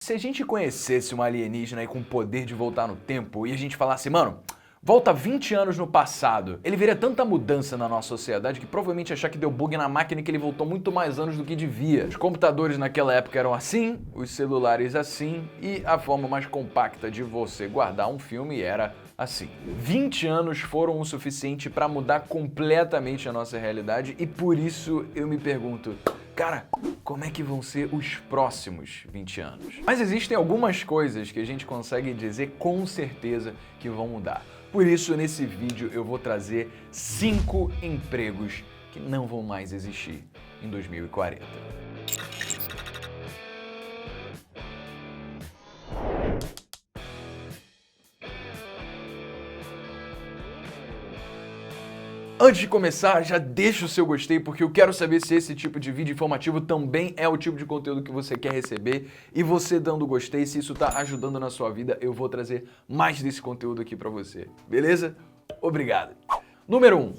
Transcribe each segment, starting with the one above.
Se a gente conhecesse um alienígena aí com o poder de voltar no tempo e a gente falasse, mano, volta 20 anos no passado, ele veria tanta mudança na nossa sociedade que provavelmente ia achar que deu bug na máquina e que ele voltou muito mais anos do que devia. Os computadores naquela época eram assim, os celulares assim e a forma mais compacta de você guardar um filme era assim. 20 anos foram o suficiente para mudar completamente a nossa realidade e por isso eu me pergunto, cara, como é que vão ser os próximos 20 anos? Mas existem algumas coisas que a gente consegue dizer com certeza que vão mudar. Por isso, nesse vídeo eu vou trazer 5 empregos que não vão mais existir em 2040. Antes de começar, já deixa o seu gostei, porque eu quero saber se esse tipo de vídeo informativo também é o tipo de conteúdo que você quer receber. E você dando gostei, se isso está ajudando na sua vida, eu vou trazer mais desse conteúdo aqui para você. Beleza? Obrigado. Número 1.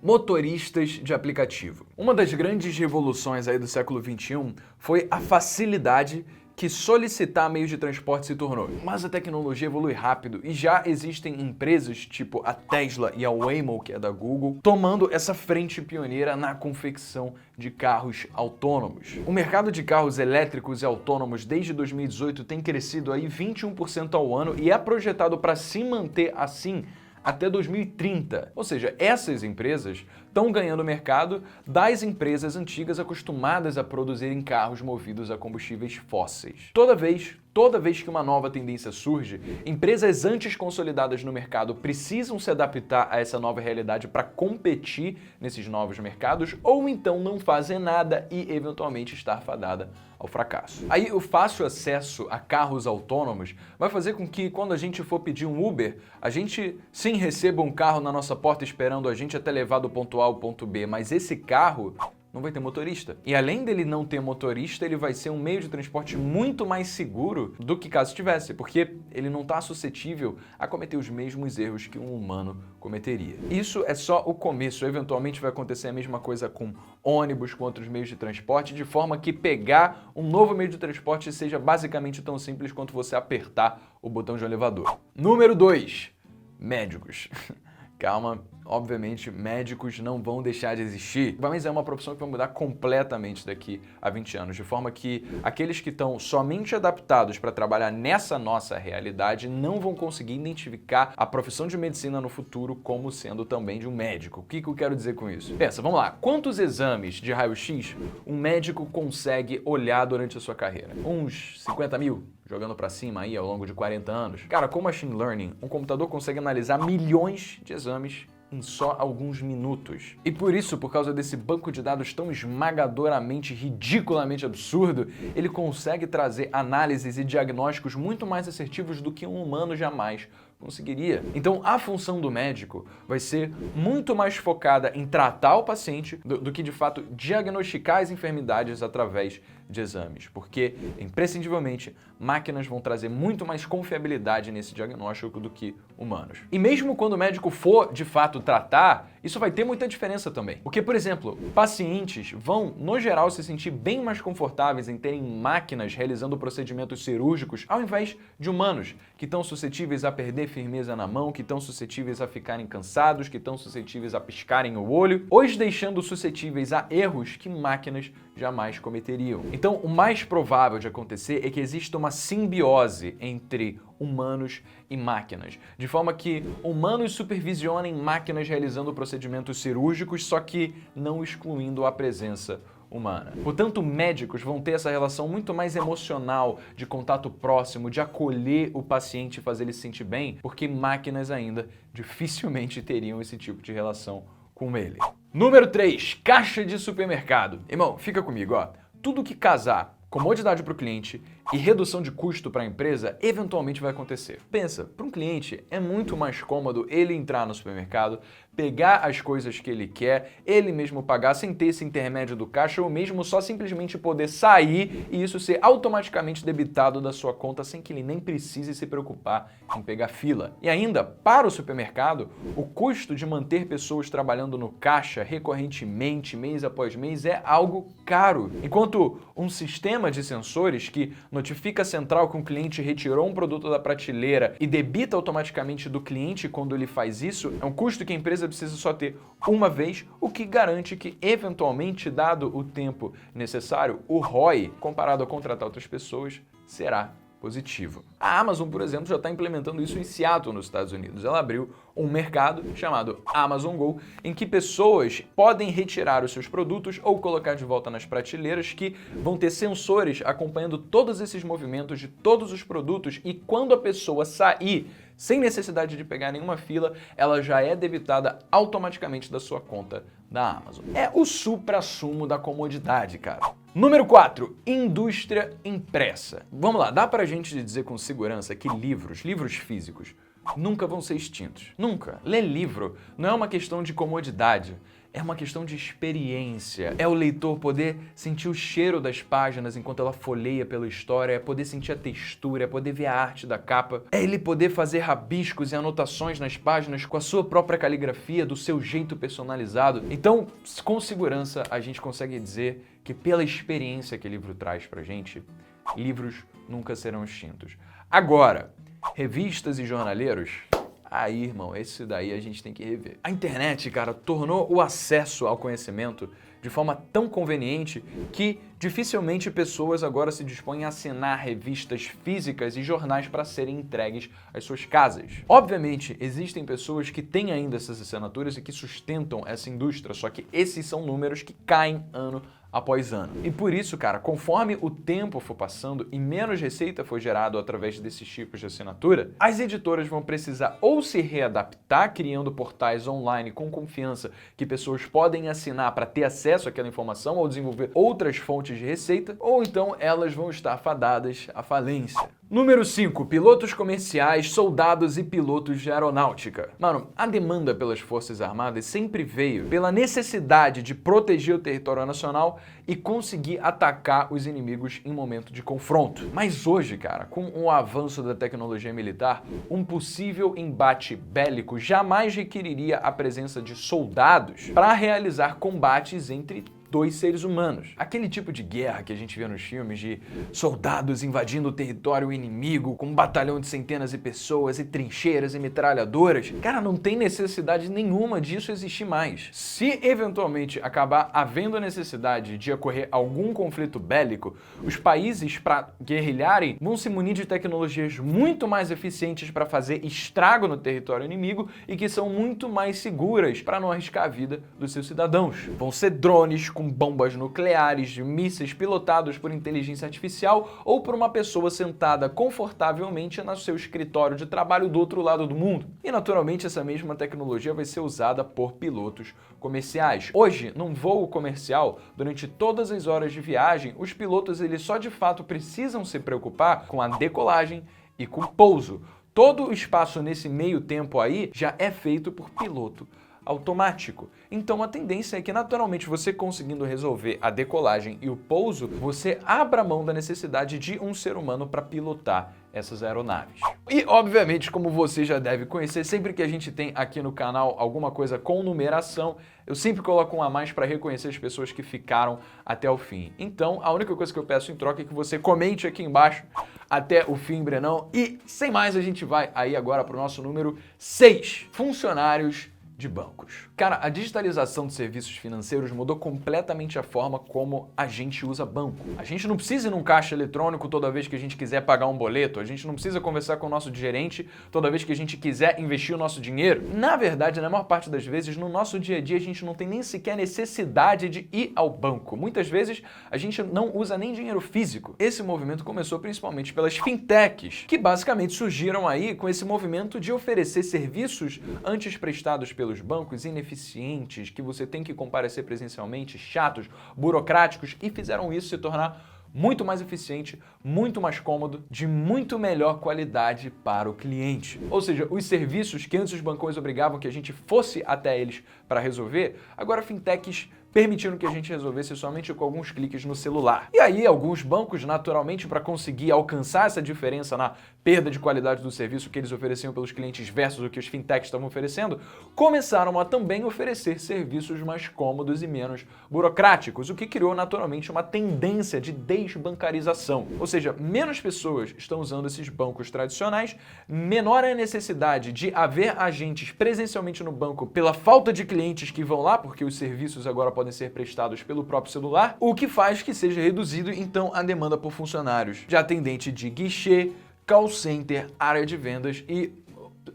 Motoristas de aplicativo. Uma das grandes revoluções aí do século XXI foi a facilidade que solicitar meios de transporte se tornou. Mas a tecnologia evolui rápido e já existem empresas tipo a Tesla e a Waymo, que é da Google, tomando essa frente pioneira na confecção de carros autônomos. O mercado de carros elétricos e autônomos desde 2018 tem crescido aí 21% ao ano e é projetado para se manter assim até 2030. Ou seja, essas empresas estão ganhando mercado das empresas antigas acostumadas a produzirem carros movidos a combustíveis fósseis. Toda vez que uma nova tendência surge, empresas antes consolidadas no mercado precisam se adaptar a essa nova realidade para competir nesses novos mercados ou então não fazer nada e eventualmente estar fadada ao fracasso. Aí o fácil acesso a carros autônomos vai fazer com que quando a gente for pedir um Uber, a gente sim receba um carro na nossa porta esperando a gente até levar do ponto A ao ponto B, mas esse carro não vai ter motorista. E além dele não ter motorista, ele vai ser um meio de transporte muito mais seguro do que caso tivesse, porque ele não está suscetível a cometer os mesmos erros que um humano cometeria. Isso é só o começo. Eventualmente vai acontecer a mesma coisa com ônibus, com outros meios de transporte, de forma que pegar um novo meio de transporte seja basicamente tão simples quanto você apertar o botão de um elevador. Número 2. Médicos. Calma, obviamente médicos não vão deixar de existir, mas é uma profissão que vai mudar completamente daqui a 20 anos, de forma que aqueles que estão somente adaptados para trabalhar nessa nossa realidade não vão conseguir identificar a profissão de medicina no futuro como sendo também de um médico. O que eu quero dizer com isso? Pensa, vamos lá, quantos exames de raio-x um médico consegue olhar durante a sua carreira? Uns 50 mil? Jogando para cima aí ao longo de 40 anos. Cara, com machine learning, um computador consegue analisar milhões de exames em só alguns minutos. E por isso, por causa desse banco de dados tão esmagadoramente, ridiculamente absurdo, ele consegue trazer análises e diagnósticos muito mais assertivos do que um humano jamais conseguiria. Então, a função do médico vai ser muito mais focada em tratar o paciente do que, de fato, diagnosticar as enfermidades através de exames, porque, imprescindivelmente, máquinas vão trazer muito mais confiabilidade nesse diagnóstico do que humanos. E mesmo quando o médico for, de fato, tratar, isso vai ter muita diferença também. Porque, por exemplo, pacientes vão, no geral, se sentir bem mais confortáveis em terem máquinas realizando procedimentos cirúrgicos ao invés de humanos, que estão suscetíveis a perder firmeza na mão, que estão suscetíveis a ficarem cansados, que estão suscetíveis a piscarem o olho, os deixando suscetíveis a erros que máquinas jamais cometeriam. Então, o mais provável de acontecer é que exista uma simbiose entre humanos e máquinas, de forma que humanos supervisionem máquinas realizando procedimentos cirúrgicos, só que não excluindo a presença humana. Portanto, médicos vão ter essa relação muito mais emocional, de contato próximo, de acolher o paciente e fazer ele se sentir bem, porque máquinas ainda dificilmente teriam esse tipo de relação com ele. Número 3. Caixa de supermercado. Irmão, fica comigo, ó. Tudo que casar comodidade para o cliente e redução de custo para a empresa eventualmente vai acontecer. Pensa, para um cliente é muito mais cômodo ele entrar no supermercado, pegar as coisas que ele quer, ele mesmo pagar sem ter esse intermédio do caixa ou mesmo só simplesmente poder sair e isso ser automaticamente debitado da sua conta sem que ele nem precise se preocupar em pegar fila. E ainda, para o supermercado, o custo de manter pessoas trabalhando no caixa recorrentemente, mês após mês, é algo caro. Enquanto um sistema de sensores que notifica a central que um cliente retirou um produto da prateleira e debita automaticamente do cliente quando ele faz isso, é um custo que a empresa precisa só ter uma vez, o que garante que, eventualmente, dado o tempo necessário, o ROI, comparado a contratar outras pessoas, será positivo. A Amazon, por exemplo, já está implementando isso em Seattle, nos Estados Unidos. Ela abriu um mercado chamado Amazon Go, em que pessoas podem retirar os seus produtos ou colocar de volta nas prateleiras, que vão ter sensores acompanhando todos esses movimentos de todos os produtos, e quando a pessoa sair sem necessidade de pegar nenhuma fila, ela já é debitada automaticamente da sua conta da Amazon. É o suprassumo da comodidade, cara. Número 4, indústria impressa. Vamos lá, dá pra gente dizer com segurança que livros físicos, nunca vão ser extintos. Nunca. Ler livro não é uma questão de comodidade, é uma questão de experiência. É o leitor poder sentir o cheiro das páginas enquanto ela folheia pela história, é poder sentir a textura, é poder ver a arte da capa, é ele poder fazer rabiscos e anotações nas páginas com a sua própria caligrafia, do seu jeito personalizado. Então, com segurança, a gente consegue dizer que pela experiência que o livro traz pra gente, livros nunca serão extintos. Agora, revistas e jornaleiros? Aí, irmão, esse daí a gente tem que rever. A internet, cara, tornou o acesso ao conhecimento de forma tão conveniente que dificilmente pessoas agora se dispõem a assinar revistas físicas e jornais para serem entregues às suas casas. Obviamente, existem pessoas que têm ainda essas assinaturas e que sustentam essa indústria, só que esses são números que caem ano após ano. E por isso, cara, conforme o tempo for passando e menos receita for gerado através desses tipos de assinatura, as editoras vão precisar ou se readaptar, criando portais online com confiança que pessoas podem assinar para ter acesso àquela informação ou desenvolver outras fontes de receita, ou então elas vão estar fadadas à falência. Número 5. Pilotos comerciais, soldados e pilotos de aeronáutica. Mano, a demanda pelas Forças Armadas sempre veio pela necessidade de proteger o território nacional e conseguir atacar os inimigos em momento de confronto. Mas hoje, cara, com o avanço da tecnologia militar, um possível embate bélico jamais requeriria a presença de soldados para realizar combates entre dois seres humanos. Aquele tipo de guerra que a gente vê nos filmes de soldados invadindo o território inimigo com um batalhão de centenas de pessoas e trincheiras e metralhadoras, cara, não tem necessidade nenhuma disso existir mais. Se eventualmente acabar havendo a necessidade de ocorrer algum conflito bélico, os países, para guerrilharem, vão se munir de tecnologias muito mais eficientes para fazer estrago no território inimigo e que são muito mais seguras para não arriscar a vida dos seus cidadãos. Vão ser drones com bombas nucleares, mísseis pilotados por inteligência artificial ou por uma pessoa sentada confortavelmente no seu escritório de trabalho do outro lado do mundo. E naturalmente essa mesma tecnologia vai ser usada por pilotos comerciais. Hoje, num voo comercial, durante todas as horas de viagem, os pilotos eles só de fato precisam se preocupar com a decolagem e com o pouso. Todo o espaço nesse meio tempo aí já é feito por piloto automático. Então a tendência é que naturalmente você conseguindo resolver a decolagem e o pouso, você abra mão da necessidade de um ser humano para pilotar essas aeronaves. E obviamente, como você já deve conhecer, sempre que a gente tem aqui no canal alguma coisa com numeração, eu sempre coloco um a mais para reconhecer as pessoas que ficaram até o fim. Então, a única coisa que eu peço em troca é que você comente aqui embaixo até o fim, Brenão. E sem mais, a gente vai aí agora para o nosso número 6. Funcionários de bancos. Cara, a digitalização de serviços financeiros mudou completamente a forma como a gente usa banco. A gente não precisa ir num caixa eletrônico toda vez que a gente quiser pagar um boleto, a gente não precisa conversar com o nosso gerente toda vez que a gente quiser investir o nosso dinheiro. Na verdade, na maior parte das vezes, no nosso dia a dia, a gente não tem nem sequer necessidade de ir ao banco. Muitas vezes, a gente não usa nem dinheiro físico. Esse movimento começou principalmente pelas fintechs, que basicamente surgiram aí com esse movimento de oferecer serviços antes prestados pelos bancos ineficientes, que você tem que comparecer presencialmente, chatos, burocráticos, e fizeram isso se tornar muito mais eficiente, muito mais cômodo, de muito melhor qualidade para o cliente. Ou seja, os serviços que antes os bancões obrigavam que a gente fosse até eles para resolver, agora fintechs permitindo que a gente resolvesse somente com alguns cliques no celular. E aí, alguns bancos, naturalmente, para conseguir alcançar essa diferença na perda de qualidade do serviço que eles ofereciam pelos clientes versus o que os fintechs estavam oferecendo, começaram a também oferecer serviços mais cômodos e menos burocráticos, o que criou, naturalmente, uma tendência de desbancarização. Ou seja, menos pessoas estão usando esses bancos tradicionais, menor é a necessidade de haver agentes presencialmente no banco pela falta de clientes que vão lá, porque os serviços agora podem ser prestados pelo próprio celular, o que faz que seja reduzido, então, a demanda por funcionários de atendente de guichê, call center, área de vendas e,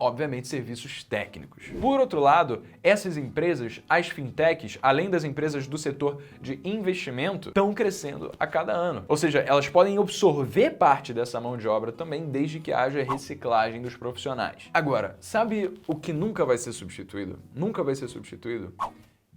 obviamente, serviços técnicos. Por outro lado, essas empresas, as fintechs, além das empresas do setor de investimento, estão crescendo a cada ano. Ou seja, elas podem absorver parte dessa mão de obra também, desde que haja reciclagem dos profissionais. Agora, sabe o que nunca vai ser substituído? Nunca vai ser substituído?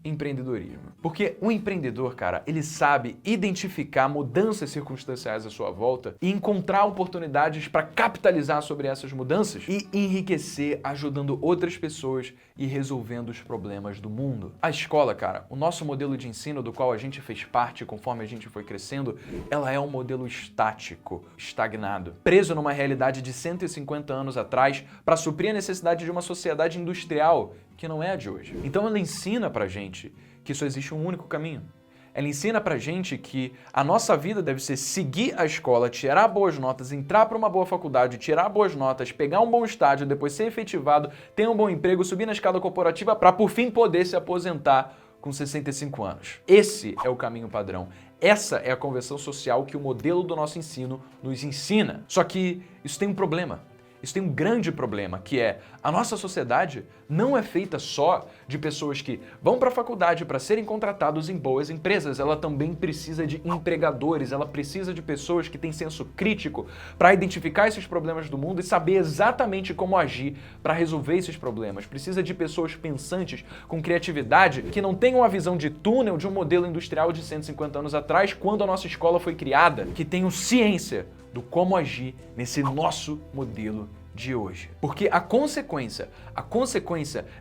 Empreendedorismo. Porque o empreendedor, cara, ele sabe identificar mudanças circunstanciais à sua volta e encontrar oportunidades para capitalizar sobre essas mudanças e enriquecer ajudando outras pessoas e resolvendo os problemas do mundo. A escola, cara, o nosso modelo de ensino do qual a gente fez parte conforme a gente foi crescendo, ela é um modelo estático, estagnado, preso numa realidade de 150 anos atrás para suprir a necessidade de uma sociedade industrial que não é a de hoje. Então ela ensina pra gente que só existe um único caminho. Ela ensina pra gente que a nossa vida deve ser seguir a escola, tirar boas notas, entrar para uma boa faculdade, tirar boas notas, pegar um bom estágio, depois ser efetivado, ter um bom emprego, subir na escada corporativa para por fim poder se aposentar com 65 anos. Esse é o caminho padrão. Essa é a convenção social que o modelo do nosso ensino nos ensina. Só que isso tem um problema. Isso tem um grande problema, que é a nossa sociedade não é feita só de pessoas que vão para a faculdade para serem contratados em boas empresas. Ela também precisa de empregadores, ela precisa de pessoas que têm senso crítico para identificar esses problemas do mundo e saber exatamente como agir para resolver esses problemas. Precisa de pessoas pensantes, com criatividade, que não tenham a visão de túnel de um modelo industrial de 150 anos atrás, quando a nossa escola foi criada, que tenham ciência do como agir nesse nosso modelo de hoje. Porque a consequência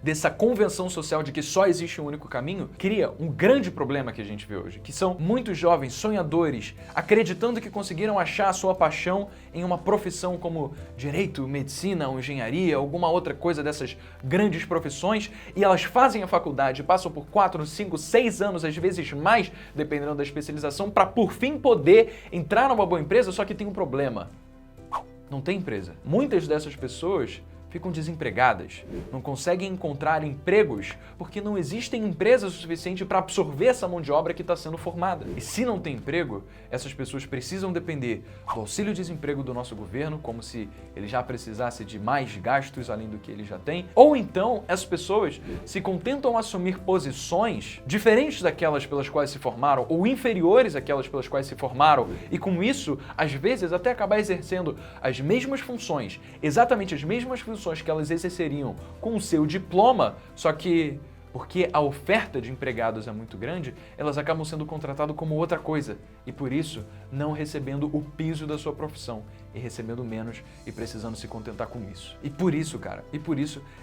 dessa convenção social de que só existe um único caminho cria um grande problema que a gente vê hoje, que são muitos jovens sonhadores acreditando que conseguiram achar a sua paixão em uma profissão como direito, medicina ou engenharia, alguma outra coisa dessas grandes profissões, e elas fazem a faculdade, passam por 4, 5, 6 anos, às vezes mais, dependendo da especialização, para por fim poder entrar numa boa empresa, só que tem um problema. Não tem empresa. Muitas dessas pessoas ficam desempregadas, não conseguem encontrar empregos porque não existem empresas o suficiente para absorver essa mão de obra que está sendo formada. E se não tem emprego, essas pessoas precisam depender do auxílio-desemprego do nosso governo, como se ele já precisasse de mais gastos além do que ele já tem, ou então essas pessoas se contentam a assumir posições diferentes daquelas pelas quais se formaram ou inferiores àquelas pelas quais se formaram e com isso, às vezes, até acabar exercendo as mesmas funções, exatamente as mesmas funções que elas exerceriam com o seu diploma, só que porque a oferta de empregados é muito grande, elas acabam sendo contratadas como outra coisa e por isso não recebendo o piso da sua profissão e recebendo menos e precisando se contentar com isso. E por isso, cara,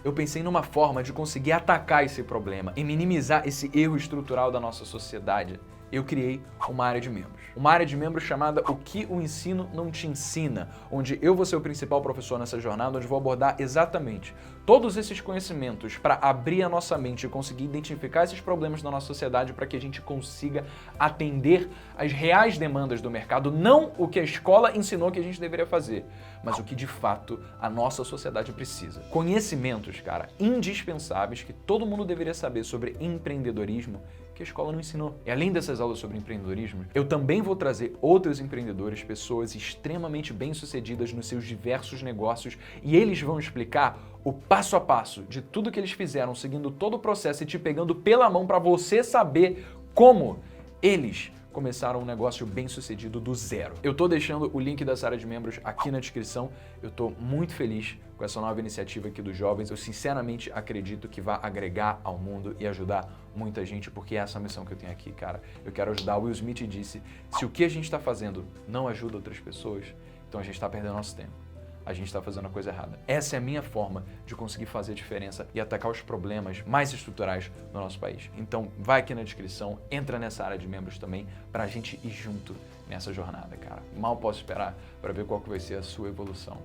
eu pensei numa forma de conseguir atacar esse problema e minimizar esse erro estrutural da nossa sociedade. Eu criei uma área de membros. Uma área de membros chamada O que o Ensino Não Te Ensina, onde eu vou ser o principal professor nessa jornada, onde vou abordar exatamente todos esses conhecimentos para abrir a nossa mente e conseguir identificar esses problemas da nossa sociedade para que a gente consiga atender às reais demandas do mercado, não o que a escola ensinou que a gente deveria fazer, mas o que de fato a nossa sociedade precisa. Conhecimentos, cara, indispensáveis que todo mundo deveria saber sobre empreendedorismo que a escola não ensinou. E além dessas aulas sobre empreendedorismo, eu também vou trazer outros empreendedores, pessoas extremamente bem-sucedidas nos seus diversos negócios e eles vão explicar o passo a passo de tudo que eles fizeram, seguindo todo o processo e te pegando pela mão para você saber como eles começaram um negócio bem sucedido do zero. Eu tô deixando o link dessa área de membros aqui na descrição. Eu tô muito feliz com essa nova iniciativa aqui dos jovens. Eu sinceramente acredito que vai agregar ao mundo e ajudar muita gente, porque é essa a missão que eu tenho aqui, cara. Eu quero ajudar. O Will Smith disse, se o que a gente está fazendo não ajuda outras pessoas, então a gente está perdendo nosso tempo. A gente está fazendo a coisa errada. Essa é a minha forma de conseguir fazer a diferença e atacar os problemas mais estruturais do nosso país. Então, vai aqui na descrição, entra nessa área de membros também, para a gente ir junto nessa jornada, cara. Mal posso esperar para ver qual que vai ser a sua evolução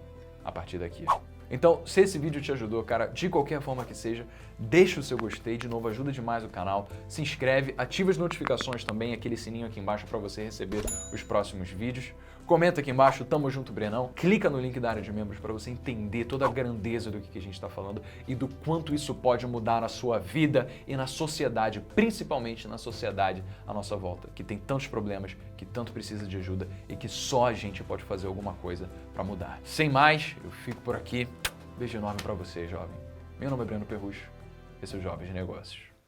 a partir daqui. Então, se esse vídeo te ajudou, cara, de qualquer forma que seja, deixa o seu gostei, de novo, ajuda demais o canal, se inscreve, ativa as notificações também, aquele sininho aqui embaixo para você receber os próximos vídeos. Comenta aqui embaixo, tamo junto, Brenão. Clica no link da área de membros para você entender toda a grandeza do que a gente está falando e do quanto isso pode mudar na sua vida e na sociedade, principalmente na sociedade à nossa volta, que tem tantos problemas, que tanto precisa de ajuda e que só a gente pode fazer alguma coisa para mudar. Sem mais, eu fico por aqui. Beijo enorme para você, jovem. Meu nome é Breno Perrucho. Esse é o Jovens de Negócios.